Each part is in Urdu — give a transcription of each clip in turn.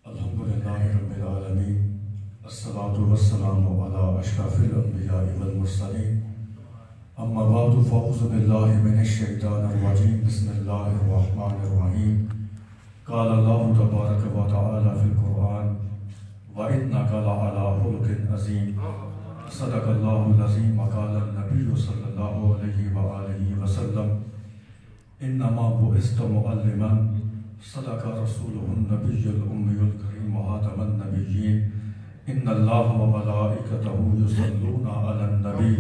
الحمدللہ رب العالمین، الصلاة والسلام علی اشرف الانبیاء والمرسلین، اما بعد فاعوذ باللہ من الشیطان الرجیم، بسم اللہ الرحمن الرحیم۔ قال اللہ تبارک و تعالی فی القرآن وَإِنَّكَ لَعَلَىٰ خُلُقٍ عَظِيمٍ۔ صدق اللہ العظیم۔ وقال النبی صلی اللہ علیہ وآلہ وسلم انما بعثت معلما، صدق رسولہ النبی الأمی الکریم وخاتم النبیین۔ ان اللہ وملائکتہ یصلون علی النبی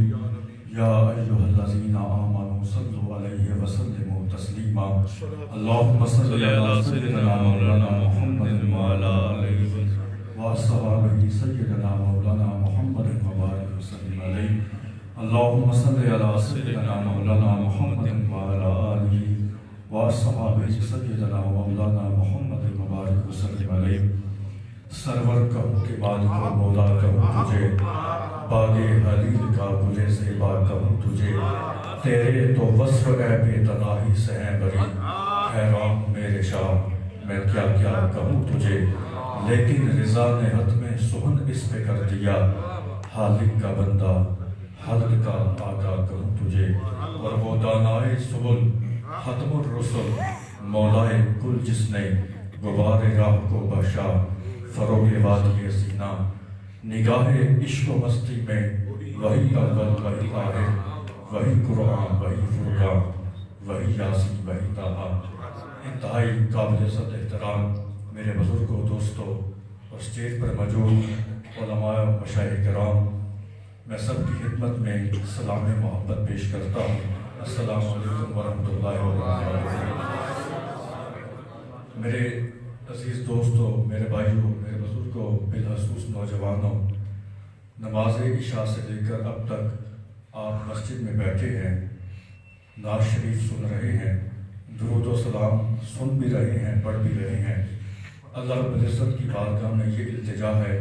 یا ایھا الذین آمنوا صلوا علیہ وسلموا تسلیما۔ اللہم صل علی سیدنا مولانا محمد وعلی آلہ وصحبہ سیدنا مولانا محمد وبارک وسلم علیہ۔ اللہم صل علی سیدنا مولانا محمد وعلی آلہ وصحبہ سیدنا مولانا محمد وبارک وسلم علیہ۔ سرور کہوں کہ بعد کو مولا کہوں تجھے، باغ حلیل کا گلے زیبا کہوں تجھے، تیرے تو وصف اے بے تناہی سے ہیں بری، حیران میرے شاہ میں کیا کیا کہوں تجھے، لیکن رضا نے حتم سخن اس پہ کر دیا، حالق کا بندہ حلق کا آقا کہوں تجھے، اور وہ دانائے سبل ختم الرسل مولائے کل جس نے غبار راہ کو بخشا، فروغ وادی سینہ نگاہ عشق و مستی میں وہی اول وہی آخر، وہی قرآن وہی فرقان وہی یاسین وہی طٰہٰ۔ انتہائی قابل عزت احترام میرے بزرگوں، دوستوں اور اسٹیج پر موجود علماء و مشائخ کرام، میں سب کی خدمت میں سلام محبت پیش کرتا ہوں۔ السلام علیکم ورحمۃ اللہ وبرکاتہ۔ میرے عزیز دوستوں، میرے بھائیوں، میرے بزرگوں، بالخصوص نوجوانوں، نماز عشاء سے لے کر اب تک آپ مسجد میں بیٹھے ہیں، نعت شریف سن رہے ہیں، درود و سلام سن بھی رہے ہیں، پڑھ بھی رہے ہیں۔ اللہ رب العزت کی بارگاہ میں یہ التجا ہے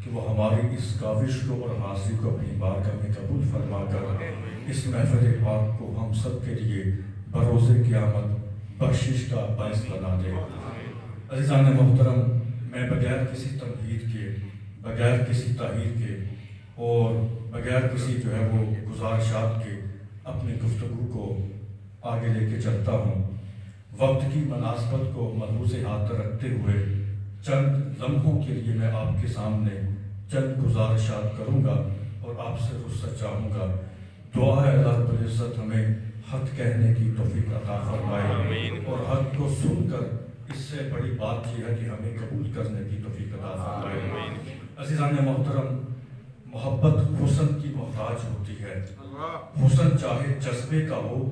کہ وہ ہماری اس کاوش کو اور حاضری کو اپنی بارگاہ میں قبول فرما کر اس محفل پاک کو ہم سب کے لیے بروز قیامت بخشش کا باعث بنا دے۔ عزیزان محترم، میں بغیر کسی تمہید کے، بغیر کسی تحریر کے اور بغیر کسی جو ہے وہ گزارشات کے اپنی گفتگو کو آگے لے کے چلتا ہوں۔ وقت کی مناسبت کو ملحوظ ہاتھ رکھتے ہوئے چند لمحوں کے لیے میں آپ کے سامنے چند گزارشات کروں گا اور آپ سے رخصت چاہوں گا۔ دعا ہے اللہ رب العزت ہمیں حق کہنے کی توفیق عطا فرمائے اور حق کو سن کر اس سے بڑی بات یہ ہے کہ ہمیں قبول کرنے کی توفیق عطا فرمائے۔ عزیزان محترم، محبت حسن کی محتاج ہوتی ہے۔ حسن چاہے جذبے کا ہو،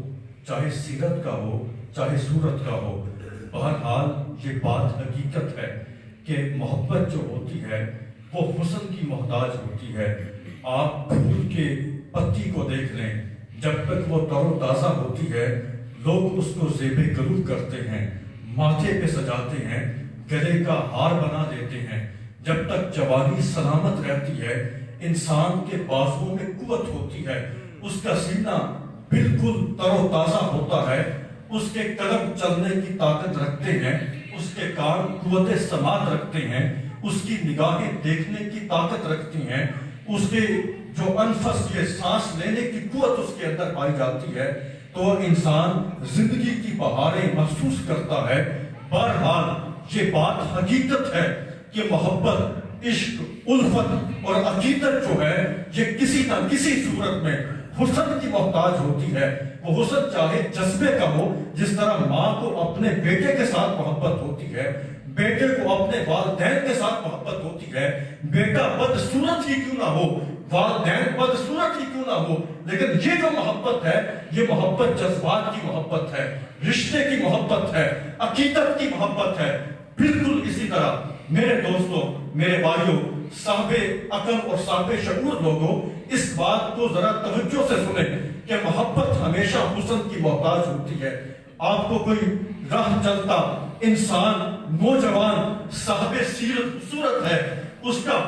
چاہے سیرت کا ہو، چاہے صورت کا ہو، بہرحال یہ بات حقیقت ہے کہ محبت جو ہوتی ہے وہ حسن کی محتاج ہوتی ہے۔ آپ پھول کے پتی کو دیکھ لیں، جب تک وہ تر و تازہ ہوتی ہے لوگ اس کو زیب گلو کرتے ہیں، ماتھے پہ سجاتے ہیں، گلے کا ہار بنا دیتے ہیں۔ جب تک جوانی سلامت رہتی ہے، انسان کے بازوؤں میں قوت ہوتی ہے، اس کا سینہ بالکل تر و تازہ ہوتا ہے، اس کے قدم چلنے کی طاقت رکھتے ہیں، اس کے کان قوت سماعت رکھتے ہیں، اس کی نگاہیں دیکھنے کی طاقت رکھتی ہیں، اس کے جو انفس یہ سانس لینے کی قوت اس کے اندر پائی جاتی ہے، تو انسان زندگی کی بہاریں محسوس کرتا ہے۔ بہرحال یہ بات حقیقت ہے کہ محبت، عشق، الفت اور عقیدت جو ہے یہ کسی نہ کسی صورت میں حسن کی محتاج ہوتی ہے۔ وہ حسن چاہے جذبے کا ہو، جس طرح ماں کو اپنے بیٹے کے ساتھ محبت ہوتی ہے، بیٹے کو اپنے والدین کے ساتھ محبت ہوتی ہے، بیٹا بدصورت ہی کیوں نہ ہو، والدین بدصورت ہی کیوں نہ ہو، لیکن یہ جو محبت ہے یہ محبت جذبات کی محبت ہے، رشتے کی محبت ہے، عقیدت کی محبت ہے۔ بالکل اسی طرح میرے دوستوں، میرے بھائیوں، صاحب عقل اور صاحب شعور لوگوں، اس بات کو ذرا توجہ سے سنیں کہ محبت ہمیشہ حسن کی محتاج ہوتی ہے۔ آپ کو کوئی راہ چلتا انسان، نوجوان، صاحب سیرت صورت ہے، اس کا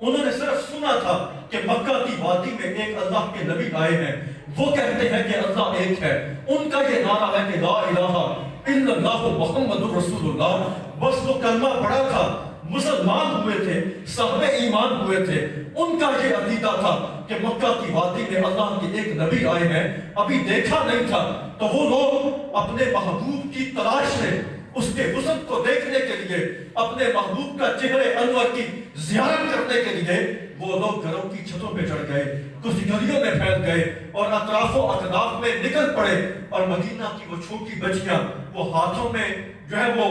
انہوں نے صرف سنا تھا کہ مکہ کی وادی میں ایک اللہ کے نبی آئے ہیں، وہ کہتے ہیں کہ اللہ ایک ہے، ان کا یہ نعرہ ہے کہ لا الہ الا اللہ محمد رسول اللہ، بس وہ کلمہ پڑھا تھا، مسلمان ہوئے تھے، صاحب ایمان ہوئے تھے، ان کا یہ عقیدہ تھا کہ مکہ کی وادی میں اللہ کے ایک نبی آئے ہیں، ابھی دیکھا نہیں تھا، تو وہ لوگ اپنے محبوب کی تلاش میں اس کے حسن کو دیکھنے کے لیے، اپنے محبوب کا چہرے انور کی زیارت کرنے کے لیے وہ لوگ گھروں کی چھتوں پہ چڑھ گئے، کچھ گلیوں میں پھیل گئے اور اطراف و اکناف میں نکل پڑے، اور مدینہ کی وہ چھوٹی بچیاں وہ ہاتھوں میں جو ہے وہ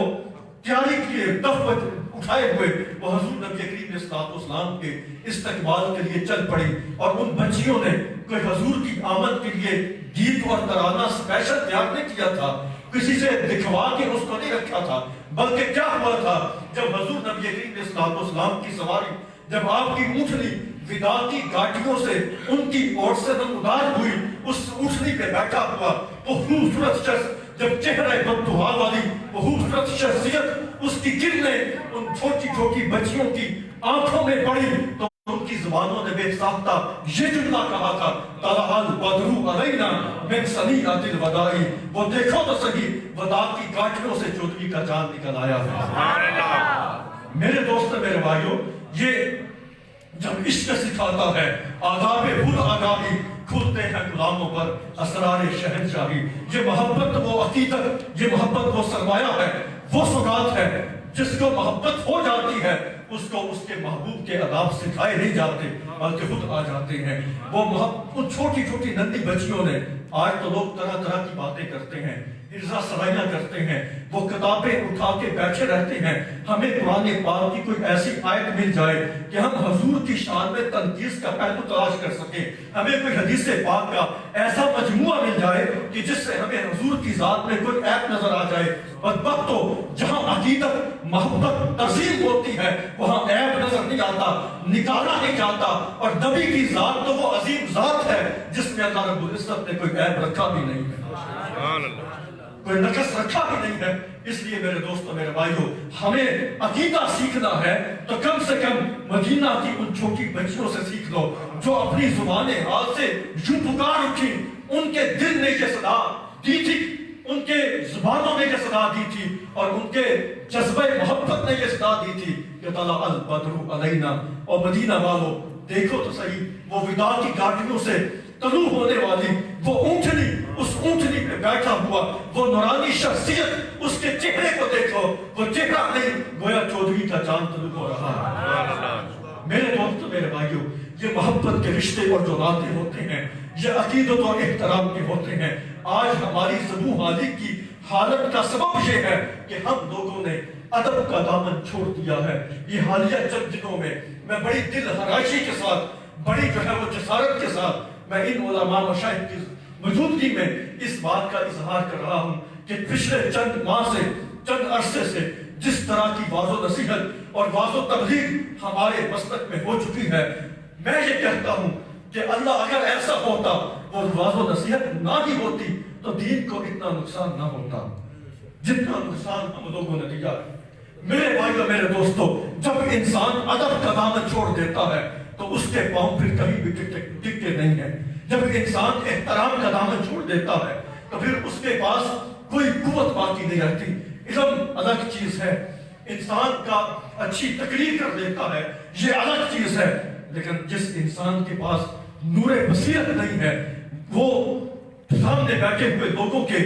تیاری کیے تحفت اٹھائے ہوئے وہ حضور نبی کریم علیہ الصلوۃ والسلام کے استقبال کے لیے چل پڑی، اور ان بچیوں نے کوئی حضور کی آمد کے لیے گیت اور ترانہ اسپیشل تیار نہیں کیا تھا، کسی سے دکھوا کے اس کو نہیں رکھا تھا، بلکہ کیا ہوا تھا جب حضور نبی کریم علیہ الصلوۃ والسلام کی سواری، جب آپ کی اونٹنی وداع کی گاٹیوں سے ان کی اوٹ سے نمودار ہوئی، اس اونٹنی پہ بیٹھا ہوا وہ خوبصورت شخص، جب چہرہ بددعا والی وہ خوبصورت شخصیت اس کی کرنیں ان چھوٹی چھوٹی بچیوں کی آنکھوں میں پڑی، تو ان کی زبانوں نے بے ساختہ یہ جملہ کہا تھا، طلع البدر علینا من ثنیۃ الوداع، وہ دیکھو تو صحیح وداع کی گاٹیوں سے چودھری کا چاند نکل آیا ہے۔ میرے دوست میرے بھائیوں، یہ جب عشق سکھاتا ہے آداب خود آگاہی، کھلتے ہیں غلاموں پر اسرار شہنشاہی، یہ محبت وہ عقیدت، یہ محبت وہ سرمایہ ہے، وہ سوغات ہے جس کو محبت ہو جاتی ہے اس کو اس کے محبوب کے آداب سکھائے نہیں جاتے بلکہ خود آ جاتے ہیں۔ وہ محبت ان چھوٹی چھوٹی ننھی بچیوں نے، آج تو لوگ طرح طرح کی باتیں کرتے ہیں، ارزا سرائیاں کرتے ہیں، وہ کتابیں اٹھا کے بیٹھے رہتے ہیں، ہمیں قرآن پاک کی کوئی ایسی آیت مل جائے کہ ہم حضور کی شان میں تنقیص کا پہلو تلاش کر سکیں، ہمیں کوئی حدیث پاک کا ایسا مجموعہ مل جائے کہ جس سے ہمیں حضور کی ذات میں کوئی عیب نظر آ جائے۔ بدبخت تو جہاں عقیدت محبت عظیم ہوتی ہے وہاں عیب نظر نہیں آتا، نکالا نہیں جاتا، اور نبی کی ذات تو وہ عظیم ذات ہے جس میں اللہ رب العزت نے کوئی عیب رکھا بھی نہیں ہے، کوئی نقص رکھا بھی نہیں ہے۔ اس لیے میرے دوستوں میرے بھائیوں، ہمیں عقیدہ سیکھنا ہے تو کم سے کم مدینہ کی ان چھوٹی بچیوں سے سیکھ لو جو اپنی زبان حال سے یوں پکار اٹھی، ان کے دل نے یہ صدا دی تھی، ان کے زبانوں نے یہ صدا دی تھی، اور ان کے جذبہ محبت نے یہ صدا دی تھی کہ طلع البدر علینا، اور مدینہ والوں دیکھو تو صحیح وہ وداع کی گاٹیوں سے طلوع ہونے والی وہ اونٹنی، اس اونٹنی پہ بیٹھا ہوا وہ نورانی شخصیت، اس کے چہرے کو دیکھو، وہ چہرہ نہیں گویا چودھری کا چاند طلوع ہو رہا ہے۔ میرے دوستو میرے بھائیوں، یہ محبت کے رشتے اور جو ناطے ہوتے ہیں یہ عقیدت اور احترام کے ہوتے ہیں۔ آج ہماری زبوں حالی کی حالت کا سبب یہ ہے کہ ہم لوگوں نے ادب کا دامن چھوڑ دیا ہے۔ یہ حالیہ چند دنوں میں بڑی دل ہراشی کے ساتھ، بڑی جو ہے وہ جسارت کے ساتھ میں ان علماء مشائخ کی موجودگی میں اس بات کا اظہار کر رہا ہوں کہ پچھلے چند ماہ سے، چند عرصے سے جس طرح کی واض و نصیحت اور واض و تبلیغ ہمارے مسلک میں ہو چکی ہے، میں یہ کہتا ہوں کہ اللہ اگر ایسا ہوتا، وہ واض و نصیحت نہ ہی ہوتی تو دین کو اتنا نقصان نہ ہوتا جتنا نقصان ہم لوگوں نے دیا۔ میرے بھائیو میرے دوستو، جب انسان ادب کا دامن چھوڑ دیتا ہے تو اس کے پاؤں پھر کبھی بھی ٹکتے نہیں ہیں۔ جب انسان احترام کا دامن چھوڑ دیتا ہے تو پھر اس کے پاس کوئی قوت باقی نہیں رہتی۔ علم الگ چیز ہے، انسان کا اچھی تقریر کر دیتا ہے، یہ الگ چیز ہے، لیکن جس انسان کے پاس نور بصیرت نہیں ہے، وہ سامنے بیٹھے ہوئے لوگوں کے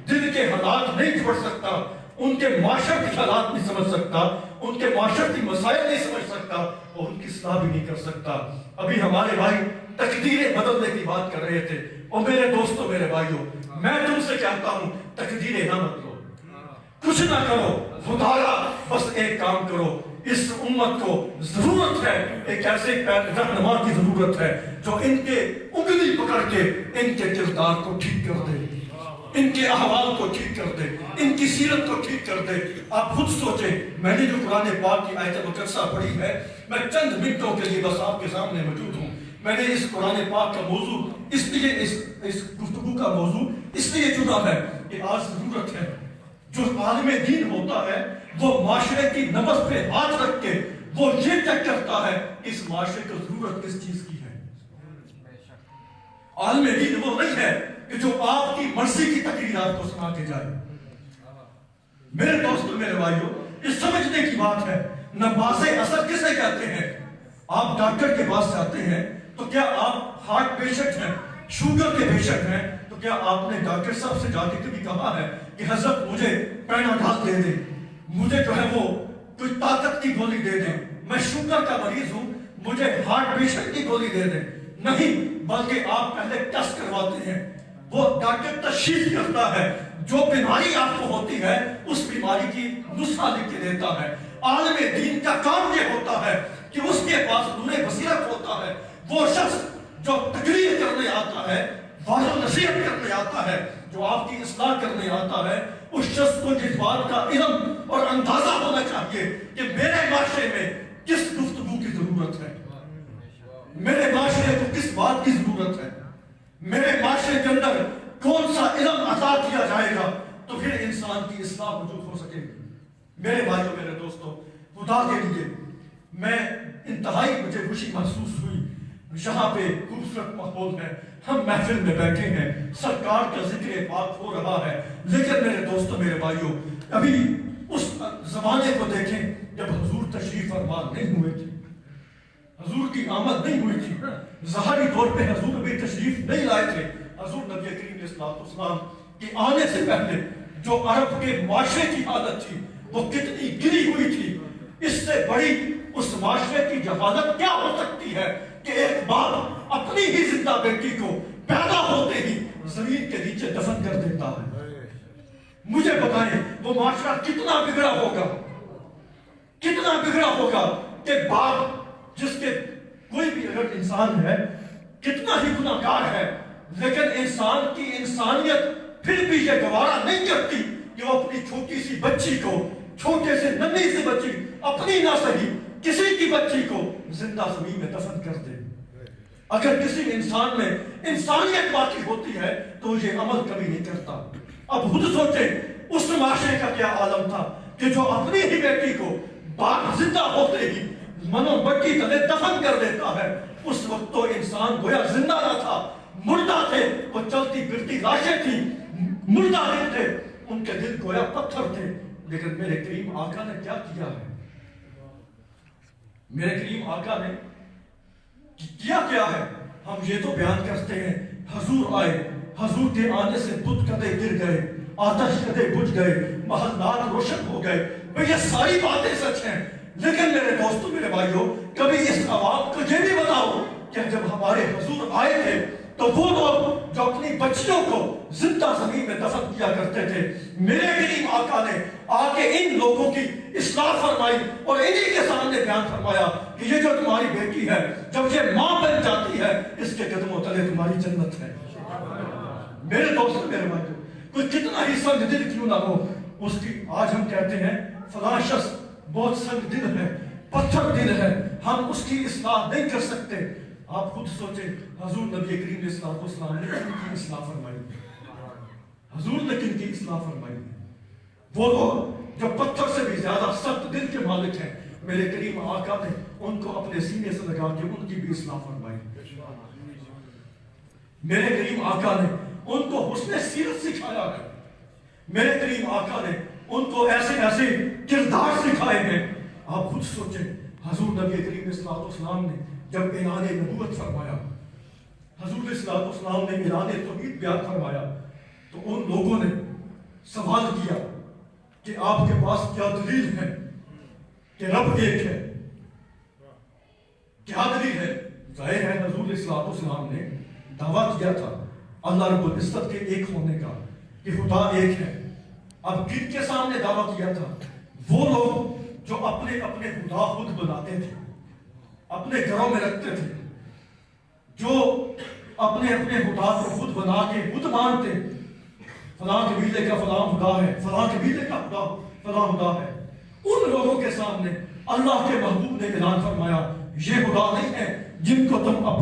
دل کے حالات نہیں چھوڑ سکتا، ان کے معاشرتی حالات نہیں سمجھ سکتا، ان کے معاشرتی مسائل نہیں سمجھ سکتا، اور ان کی اصلاح بھی نہیں کر سکتا۔ ابھی ہمارے بھائی تقدیریں بدلنے کی بات کر رہے تھے، اور میرے دوستوں میرے بھائیوں، میں تم سے کہتا ہوں تقدیریں نہ بدلو، کچھ نہ کرو، خدایا بس ایک کام کرو، اس امت کو ضرورت ہے ایک ایسے رہنما کی ضرورت ہے جو ان کے انگلی پکڑ کے ان کے کردار کو ٹھیک کر دے، ان کے احوال کو ٹھیک کر دے، ان کی سیرت کو ٹھیک کر دے۔ آپ خود سوچیں، میں نے جو قرآن پاک کی آیت مقدسہ پڑھی ہے، میں چند منٹوں کے لیے بس آپ کے سامنے موجود ہوں۔ میں نے اس قرآن پاک کا موضوع اس لیے اس گفتگو کا موضوع اس لیے چنا ہے کہ آج ضرورت ہے جو عالم دین ہوتا ہے وہ معاشرے کی نبض پہ ہاتھ رکھ کے وہ یہ چیک کرتا ہے کہ اس معاشرے کو ضرورت کس چیز کی ہے۔ عالم دین وہ نہیں ہے کہ جو آپ کی مرضی کی تقریر آپ کو سنا کے جائے۔ میرے دوستوں، میرے بھائیوں، یہ سمجھنے کی بات ہے، نماز اثر کسے کہتے ہیں؟ آپ ڈاکٹر کے پاس جاتے ہیں تو کیا آپ ہارٹ پیشنٹ ہیں، شوگر کے پیشنٹ ہیں، تو کیا آپ نے ڈاکٹر صاحب سے جا کے کبھی کہا ہے کہ حضرت مجھے پیناڈول دے دیں، مجھے جو ہے وہ کوئی طاقت کی گولی دے دیں، میں شوگر کا مریض ہوں، مجھے ہارٹ پیشنٹ کی گولی دے دیں؟ نہیں، بلکہ آپ پہلے ٹیسٹ کرواتے ہیں، وہ ڈاکٹر تشخیص کرتا ہے، جو بیماری آپ کو ہوتی ہے اس بیماری کی نسخہ لکھ کے دیتا ہے۔ عالم دین کا کام یہ ہوتا ہے کہ اس کے پاس نور بصیرت ہوتا ہے، وہ شخص جو تقریر کرنے آتا ہے، واضح نصیحت کرنے آتا ہے، جو آپ کی اصلاح کرنے آتا ہے، اس شخص کو جس بات کا علم اور اندازہ ہونا چاہیے کہ میرے معاشرے میں کس گفتگو کی ضرورت ہے، میرے معاشرے کو کس بات کی ضرورت ہے، میرے معاشرے کے اندر کون سا علم عطا کیا جائے گا تو پھر انسان کی اصلاح وجود ہو سکے گی۔ میرے بھائیوں، میرے دوستوں، خدا کے لیے میں انتہائی مجھے خوشی محسوس ہوئی، یہاں پہ خوبصورت ماحول ہے، ہم محفل میں بیٹھے ہیں، سرکار کا ذکر پاک ہو رہا ہے، لیکن میرے دوستوں، میرے بھائیوں، ابھی اس زمانے کو دیکھیں جب حضور تشریف فرما نہیں ہوئے تھے، حضور کی آمد نہیں ہوئی تھی، ظاہری طور پہ حضور ابھی تشریف نہیں لائے تھے۔ حضور نبی کریم علیہ السلام کے آنے سے پہلے جو عرب کے معاشرے کی حالت تھی وہ کتنی گری ہوئی تھی، اس سے بڑی اس معاشرے کی جہالت کیا ہو سکتی ہے کہ ایک باپ اپنی ہی زندہ بیٹی کو پیدا ہوتے ہی زمین کے نیچے دفن کر دیتا ہے۔ مجھے بتائیں وہ معاشرہ کتنا بگڑا ہوگا، کتنا بگڑا ہوگا کہ باپ جس کے کوئی بھی اگر انسان ہے کتنا ہی گناہگار ہے، لیکن انسان کی انسانیت پھر بھی یہ گوارا نہیں کرتی کہ وہ اپنی چھوٹی سی بچی کو، چھوٹے سے ننھی سی بچی، اپنی نہ صحیح کسی کی بچی کو زندہ زمین میں دفن کر دے۔ اگر کسی انسان میں انسانیت باقی ہوتی ہے تو یہ عمل کبھی نہیں کرتا۔ اب خود سوچیں اس معاشرے کا کیا عالم تھا کہ جو اپنی ہی بیٹی کو باپ زندہ ہوتے ہی منو بٹی تلے دفن کر دیتا ہے۔ اس وقت تو انسان گویا زندہ نہ تھا، مردہ تھے، وہ چلتی پھرتی لاشیں تھیں، مردہ دل تھے، ان کے دل گویا پتھر تھے۔ لیکن میرے کریم آقا نے کیا کیا ہے؟ میرے کریم آقا نے کیا ہے؟ ہم یہ تو بیان کرتے ہیں حضور آئے، حضور کے آنے سے بت کدے گر گئے، آتش کدے بجھ گئے، محلات روشن ہو گئے۔ یہ ساری باتیں سچ ہیں، لیکن میرے دوستوں، میرے بھائیوں، کبھی اس عوام کو یہ بھی بتاؤ کہ جب ہمارے حضور آئے تھے تو وہ لوگ جو اپنی بچیوں کو زندہ زمین میں دفن کیا کرتے تھے، میرے کریم آقا نے آ کے ان لوگوں کی اصلاح فرمائی اور انہی کے سامنے بیان فرمایا کہ یہ جو تمہاری بیٹی ہے جب یہ ماں بن جاتی ہے اس کے قدموں تلے تمہاری جنت ہے۔ میرے دوست، میرے بھائیوں، کوئی کتنا ہی سنگ دل کیوں نہ ہو، اس کی آج ہم کہتے ہیں فلاں شخص بہت سنگ دل ہے، پتھر دل ہے، ہم اس کی اصلاح نہیں کر سکتے۔ آپ خود سوچیں حضور نبی کریم علیہ السلام نے کن کی اصلاح فرمائی؟ حضور نے کن کی اصلاح فرمائی؟ وہ لوگ جو پتھر سے بھی زیادہ سخت دل کے مالک ہیں، میرے کریم آقا نے ان کو اپنے سینے سے لگا کے ان کی بھی اصلاح فرمائی۔ میرے کریم آقا نے ان کو حسن سیرت سکھایا ہے، میرے کریم آقا نے ان کو ایسے ایسے کردار سکھائے ہیں۔ آپ خود سوچیں حضور نبی کریم علیہ السلام نے جب اعلان نبوت فرمایا، حضور علیہ السلام نے اعلان توحید بیان فرمایا تو ان لوگوں نے سوال کیا کہ آپ کے پاس کیا دلیل ہے کہ رب ایک ہے؟ کیا دلیل ہے؟ ظاہر ہے حضور علیہ السلام نے دعویٰ کیا تھا اللہ رب العزت کے ایک ہونے کا کہ خدا ایک ہے۔ اب کن کے سامنے دعویٰ کیا تھا؟ وہ لوگ جو اپنے اپنے خدا خود بناتے تھے، اپنے گھروں میں رکھتے تھے، جو اپنے اپنے خدا کو خود بنا کے خود مانتے، فلاں قبیلے کا فلاں خدا ہے، فلاں قبیلے کا خدا فلاں خدا ہے۔ ان لوگوں کے سامنے اللہ کے محبوب نے اعلان فرمایا یہ خدا نہیں ہے جن کو تم اپنے